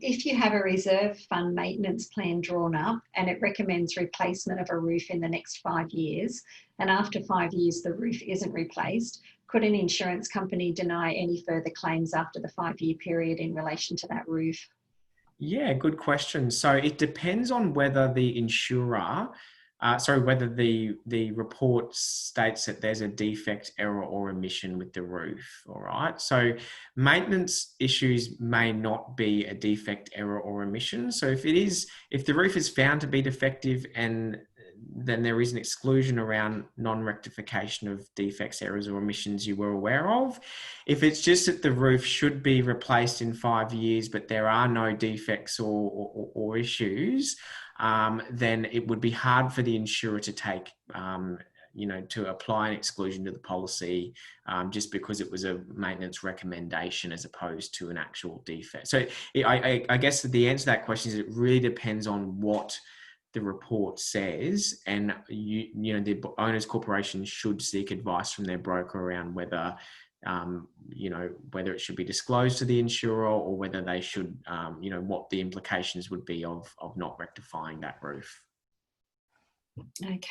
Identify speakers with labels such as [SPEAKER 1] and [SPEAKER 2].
[SPEAKER 1] if you have a reserve fund maintenance plan drawn up and it recommends replacement of a roof in the next 5 years, and after 5 years the roof isn't replaced, could an insurance company deny any further claims after the 5-year period in relation to that roof?
[SPEAKER 2] Yeah, good question. So it depends on whether the insurer, whether the report states that there's a defect, error, or omission with the roof. All right. So maintenance issues may not be a defect, error, or omission. So if the roof is found to be defective, and then there is an exclusion around non-rectification of defects, errors, or omissions you were aware of. If it's just that the roof should be replaced in 5 years, but there are no defects or issues, then it would be hard for the insurer to take, to apply an exclusion to the policy just because it was a maintenance recommendation as opposed to an actual defect. So I guess the answer to that question is it really depends on what the report says, and the owners corporation should seek advice from their broker around whether whether it should be disclosed to the insurer, or whether they should what the implications would be of not rectifying that roof.
[SPEAKER 1] Okay.